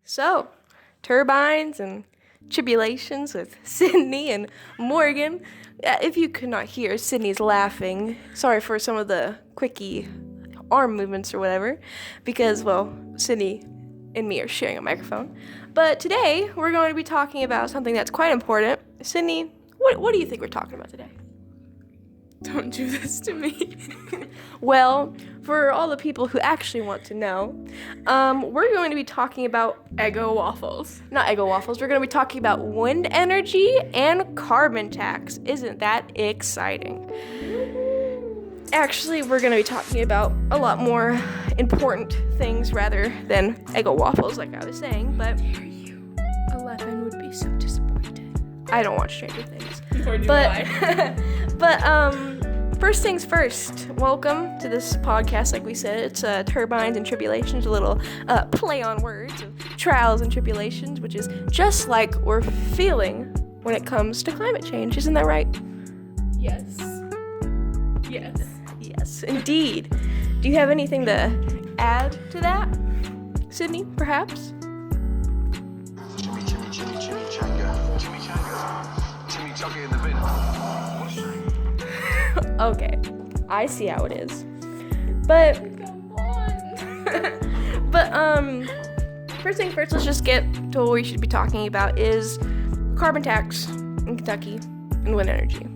So, Turbines and Tribulations with Sydney and Morgan. If you could not hear, Sydney's laughing. Sorry for some of the quickie arm movements or whatever, because, well, Sydney and me are sharing a microphone. But today, we're going to be talking about something that's quite important. Sydney, what do you think we're talking about today? Don't do this to me. Well, for all the people who actually want to know, we're going to be talking about Eggo waffles. not Eggo waffles. We're going to be talking about wind energy and carbon tax. Isn't that exciting? Actually, we're going to be talking about a lot more important things rather than Eggo waffles, like I was saying. But Hear you. 11 would be so disappointed. I don't watch Stranger Things. Nor do But I. but first things first. Welcome to this podcast. Like we said, it's Turbines and Tribulations, a little play on words of trials and tribulations, which is just like we're feeling when it comes to climate change. Isn't that right? Yes. Yes. Yes, indeed. Do you have anything to add to that, Sydney? Perhaps. Jimmy Changa. Jimmy Changa in the bin. Okay, I see how it is. But first thing first, let's just get to what we should be talking about is carbon tax in Kentucky and wind energy.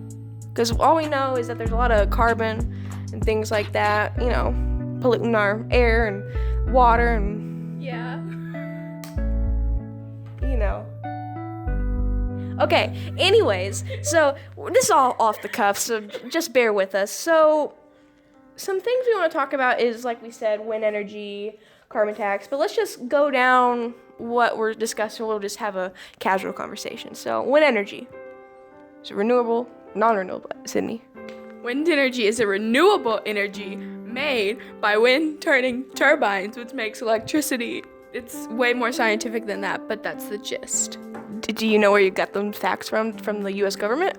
Because all we know is that there's a lot of carbon and things like that, you know, polluting our air and water and, Yeah. you know. Okay, anyways, so this is all off the cuff, so just bear with us. So some things we want to talk about is, like we said, wind energy, carbon tax, but let's just go down what we're discussing. We'll just have a casual conversation. So wind energy. Is it renewable, non-renewable, Sydney? Wind energy is a renewable energy made by wind turning turbines, which makes electricity. It's way more scientific than that, but that's the gist. Do you know where you got them facts from the U.S. government?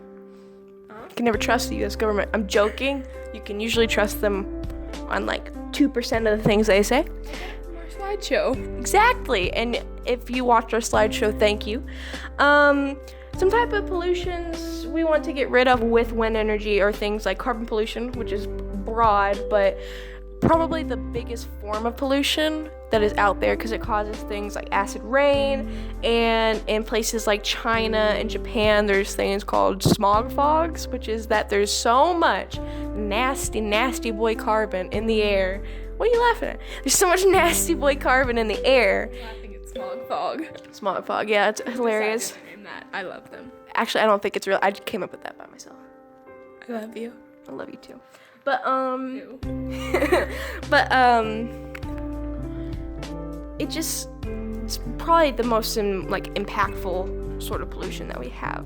You can never trust the U.S. government. I'm joking. You can usually trust them on like 2% of the things they say. More slideshow. Exactly. And if you watch our slideshow, thank you. Some type of pollutions we want to get rid of with wind energy are things like carbon pollution, which is broad, but probably the biggest form of pollution that is out there because it causes things like acid rain, and in places like China and Japan there's things called smog fogs, which is that there's so much nasty boy carbon in the air. What are you laughing at? There's so much nasty boy carbon in the air. Laughing at smog fog. Smog fog, yeah, it's hilarious. Decided to name that. I love them. Actually, I don't think it's real. I just came up with that by myself. I love you. I love you too. But Ew. it's probably the most impactful sort of pollution that we have.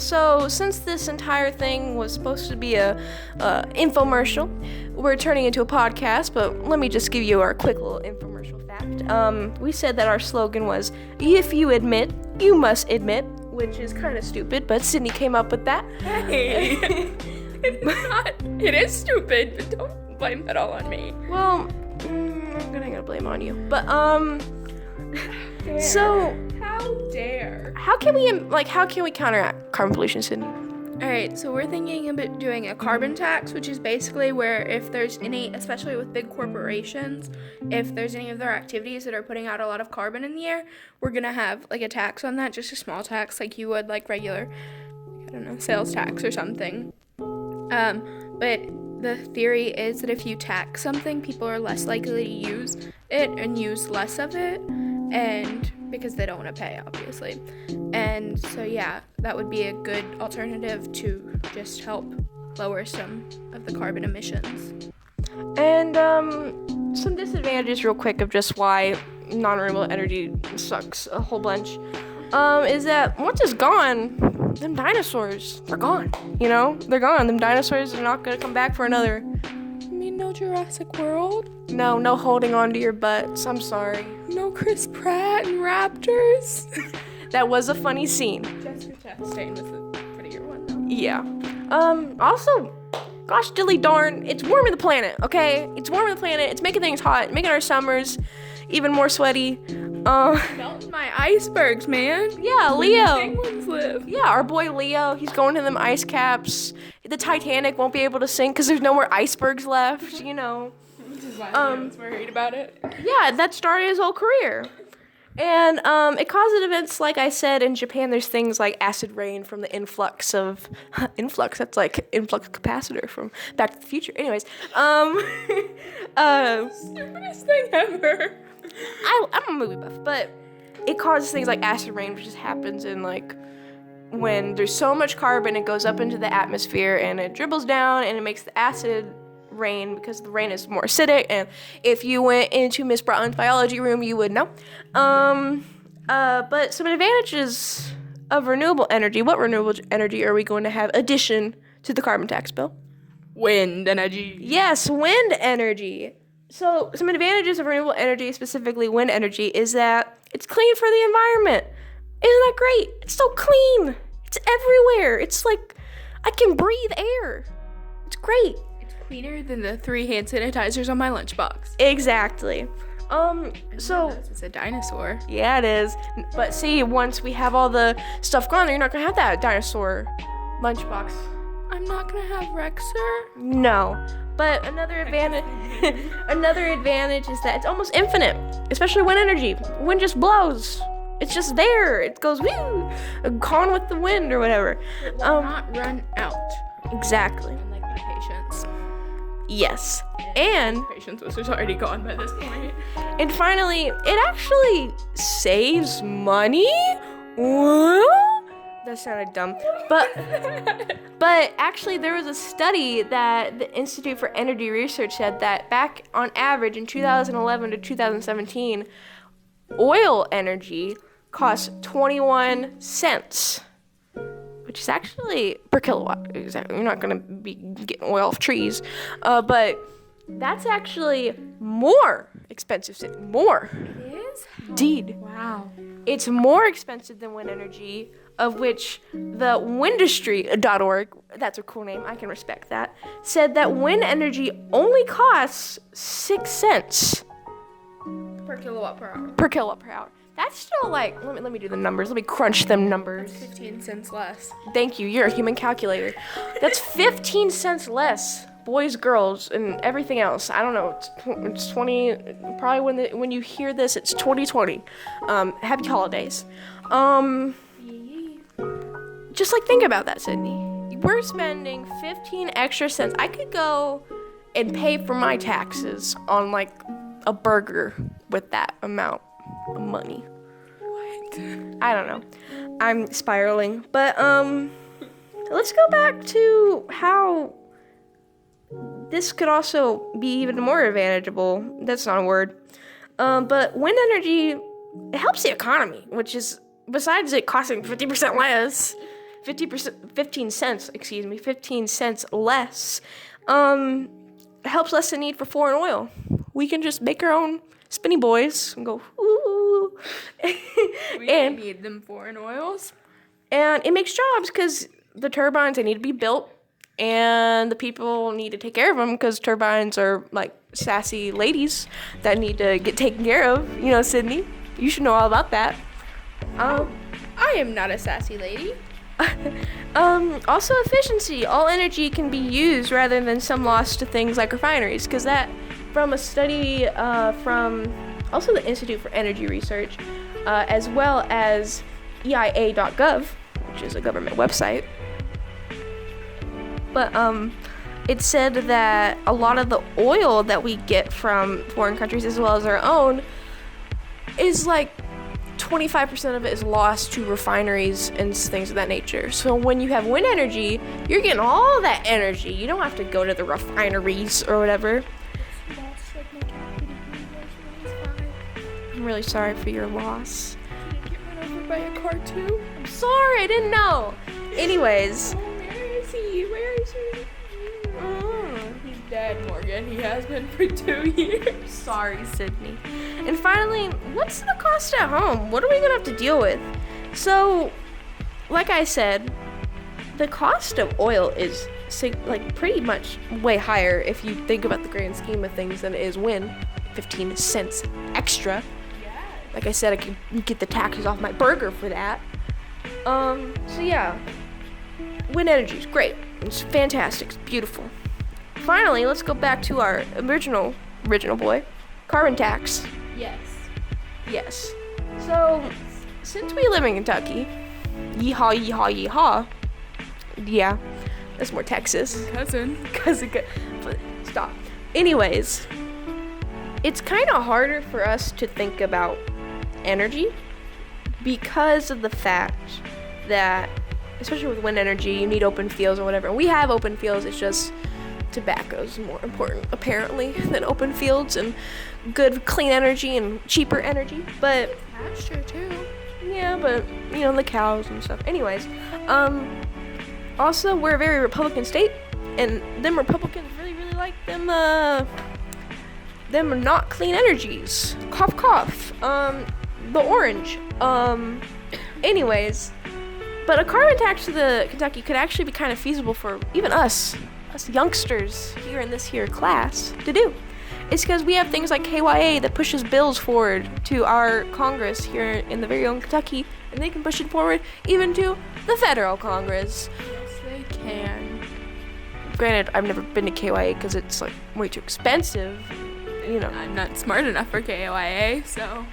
So since this entire thing was supposed to be a infomercial, we're turning into a podcast, but let me just give you our quick little infomercial fact. We said that our slogan was, if you admit, you must admit, which is kind of stupid, but Sydney came up with that. Hey. It's not. It is stupid, but don't blame that all on me. Well, I'm gonna blame on you. But so How dare? how can we counteract carbon pollution, Sydney? Alright, so we're thinking about doing a carbon tax, which is basically where if there's any, especially with big corporations, if there's any of their activities that are putting out a lot of carbon in the air, we're gonna have like a tax on that, just a small tax like you would like regular, I don't know, sales tax or something. But the theory is that if you tax something, people are less likely to use it and use less of it, and because they don't want to pay, obviously. And so yeah, that would be a good alternative to just help lower some of the carbon emissions. And some disadvantages real quick of just why non-renewable energy sucks a whole bunch is that once it's gone, them dinosaurs, they're gone, you know? They're gone. Them dinosaurs are not gonna come back for another. You mean no Jurassic World? No holding on to your butts. I'm sorry. No Chris Pratt and Raptors? That was a funny scene. Jessica Chastain was a prettier one though. Yeah. Also, gosh dilly darn, it's warming the planet, okay? It's warming the planet. It's making things hot, making our summers even more sweaty. Melting my icebergs, man. Yeah, Leo. Penguins live. Yeah, our boy Leo, he's going to them ice caps. The Titanic won't be able to sink because there's no more icebergs left, you know. Which is why I was worried about it. Yeah, that started his whole career. And it causes events, like I said, in Japan, there's things like acid rain from the influx of... influx, that's like influx capacitor from Back to the Future. Anyways, Stupidest thing ever. I'm a movie buff, but it causes things like acid rain, which just happens in like when there's so much carbon, it goes up into the atmosphere and it dribbles down and it makes the acid rain because the rain is more acidic. And if you went into Miss Broughton's biology room, you would know. But some advantages of renewable energy. What renewable energy are we going to have addition to the carbon tax bill? Wind energy. Yes, wind energy. So some advantages of renewable energy, specifically wind energy, is that it's clean for the environment. Isn't that great? It's so clean. It's everywhere. It's like I can breathe air. It's great. It's cleaner than the 3 hand sanitizers on my lunchbox. Exactly. So It's a dinosaur. yeah, it is. But see, once we have all the stuff gone, you're not gonna have that dinosaur lunchbox. I'm not gonna have Rexer. No. But another advantage is that it's almost infinite, especially wind energy. Wind just blows. It's just there. It goes woo, gone with the wind or whatever. It will not run out. Exactly. Unlike my patience. Yes. And Patience was just already gone by this point. And finally, it actually saves money. What? That sounded dumb. But actually, there was a study that the Institute for Energy Research said that back on average in 2011 to 2017, oil energy cost 21 cents, which is actually per kilowatt. Exactly. You're not going to be getting oil off trees, but that's actually more expensive. More. It is? Indeed. Wow. It's more expensive than wind energy, of which the windustry.org, that's a cool name, I can respect that, said that wind energy only costs 6 cents Per kilowatt per hour. per kilowatt per hour. That's still like, let me do the numbers. Let me crunch them numbers. 15 cents less. Thank you, you're a human calculator. That's 15 cents less. Boys, girls, and everything else. I don't know. It's 20. Probably when you hear this, it's 2020. Happy holidays. Just like think about that, Sydney. We're spending 15 extra cents. I could go and pay for my taxes on like a burger with that amount of money. What? I don't know. I'm spiraling. But let's go back to how this could also be even more advantageable. That's not a word. But wind energy, it helps the economy, which is, besides it costing 50% less, 15 cents less, it helps lessen the need for foreign oil. We can just make our own spinny boys and go, ooh. We and, need them foreign oils. and it makes jobs because the turbines, they need to be built. And the people need to take care of them because turbines are like sassy ladies that need to get taken care of. You know, Sydney, you should know all about that. I am not a sassy lady. Also efficiency. All energy can be used rather than some lost to things like refineries. Because that, from a study from also the Institute for Energy Research, as well as EIA.gov, which is a government website. But it said that a lot of the oil that we get from foreign countries as well as our own is like 25% of it is lost to refineries and things of that nature. So when you have wind energy, you're getting all that energy. You don't have to go to the refineries or whatever. I'm really sorry for your loss. Did he get run over by a car too? I'm sorry, I didn't know. Anyways. Where is he? Where is he? He's dead, Morgan. He has been for 2 years. Sorry, Sydney. And finally, what's the cost at home? What are we gonna have to deal with? So, like I said, the cost of oil is like pretty much way higher if you think about the grand scheme of things than it is wind. 15 cents extra. Yes. Like I said, I can get the taxes off my burger for that. So yeah, wind energy is great. It's fantastic. It's beautiful. Finally, let's go back to our original boy, carbon tax. Yes. Yes. So, since we live in Kentucky, yeehaw, yeehaw, yeehaw. Yeah, that's more Texas. Cousin. But stop. Anyways, it's kind of harder for us to think about energy because of the fact that, especially with wind energy, you need open fields or whatever. And we have open fields, it's just tobacco's more important, apparently, than open fields and good, clean energy and cheaper energy. But That's true too. yeah, but you know, the cows and stuff. Anyways, also we're a very Republican state, and them Republicans really like them not clean energies. Cough cough. The orange. Anyways, but a carbon tax to the Kentucky could actually be kind of feasible for even us youngsters here in this here class to do. It's because we have things like KYA that pushes bills forward to our Congress here in the very own Kentucky, and they can push it forward even to the federal Congress. Yes, they can. Granted, I've never been to KYA because it's like way too expensive, you know. I'm not smart enough for KYA, so.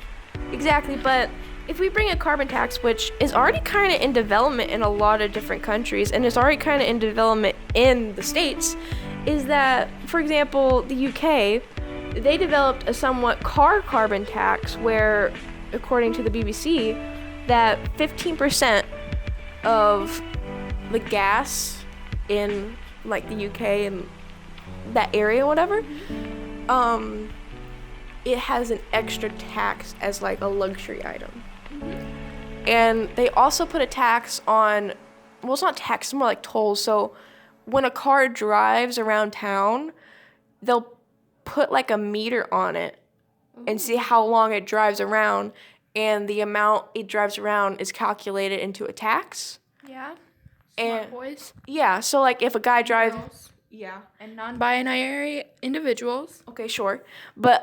Exactly, but if we bring a carbon tax, which is already kind of in development in a lot of different countries and is already kind of in development in the States, is that, for example, the UK, they developed a somewhat carbon tax where, according to the BBC, that 15% of the gas in like the UK and that area, whatever, it has an extra tax as like a luxury item. And they also put a tax on, well, it's not tax, it's more like tolls. So when a car drives around town, they'll put like a meter on it and see how long it drives around, and the amount it drives around is calculated into a tax. Yeah. And Smart boys. yeah, so like if a guy drives, Girls. yeah. And non-binary individuals. Okay, sure. But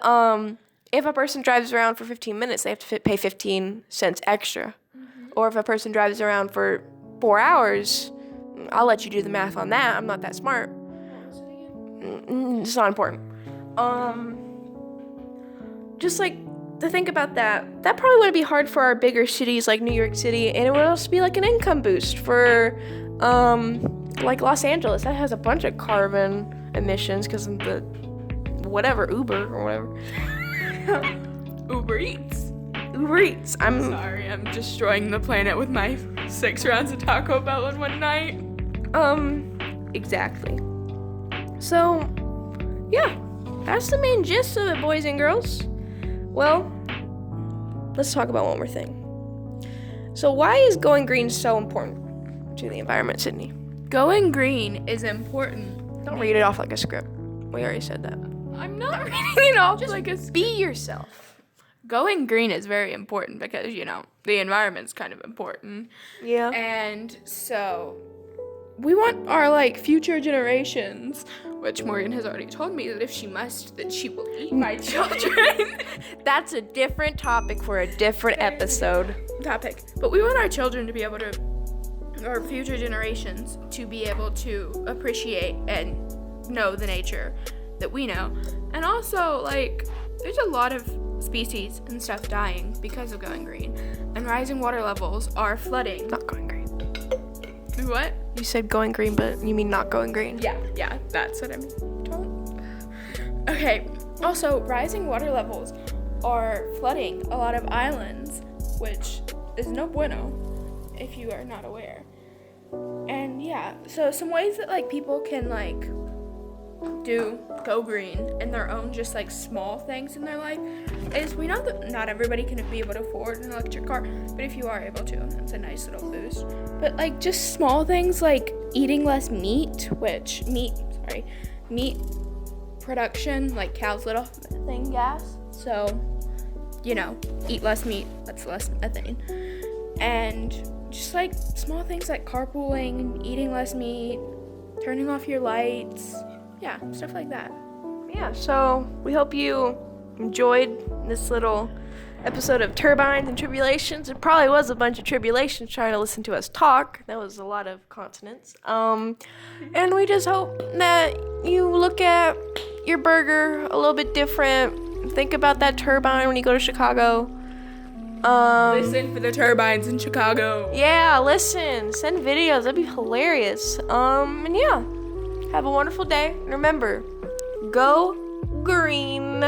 if a person drives around for 15 minutes, they have to pay 15 cents extra. Or if a person drives around for 4 hours, I'll let you do the math on that. I'm not that smart. It's not important. Just like to think about that probably would be hard for our bigger cities like New York City, and it would also be like an income boost for like Los Angeles. That has a bunch of carbon emissions because of the whatever Uber or whatever. Uber Eats. Uber Eats. I'm Sorry, I'm destroying the planet with my 6 rounds of Taco Bell in one night. Exactly. So, yeah, that's the main gist of it, boys and girls. Well, let's talk about one more thing. So why is going green so important to the environment, Sydney? Going green is important. Don't read it off like a script. We already said that. I'm not reading it off like a Be yourself. Going green is very important because, the environment's kind of important. Yeah. And so we want our, future generations, which Morgan has already told me that if she must, that she will eat my children. That's a different topic for a different episode. But we want our children to be able to, our future generations, to be able to appreciate and know the nature that we know. And also, there's a lot of species and stuff dying because of going green. And rising water levels are flooding. Not going green. What? You said going green, but you mean not going green. Yeah, that's what I mean. Okay, also, rising water levels are flooding a lot of islands, which is no bueno if you are not aware. And yeah, so some ways that people can go green in their own just small things in their life is, we know that not everybody can be able to afford an electric car, but if you are able to, that's a nice little boost. But just small things like eating less meat, meat production, cows let off methane gas, so eat less meat, that's less methane. And just small things like carpooling, eating less meat, turning off your lights, yeah, stuff like that. Yeah, so we hope you enjoyed this little episode of Turbines and Tribulations. It probably was a bunch of tribulations trying to listen to us talk. That was a lot of consonants. And we just hope that you look at your burger a little bit different. Think about that turbine when you go to Chicago. Listen for the turbines in Chicago. Yeah, listen. Send videos. That'd be hilarious. And yeah. Have a wonderful day. And remember, go green.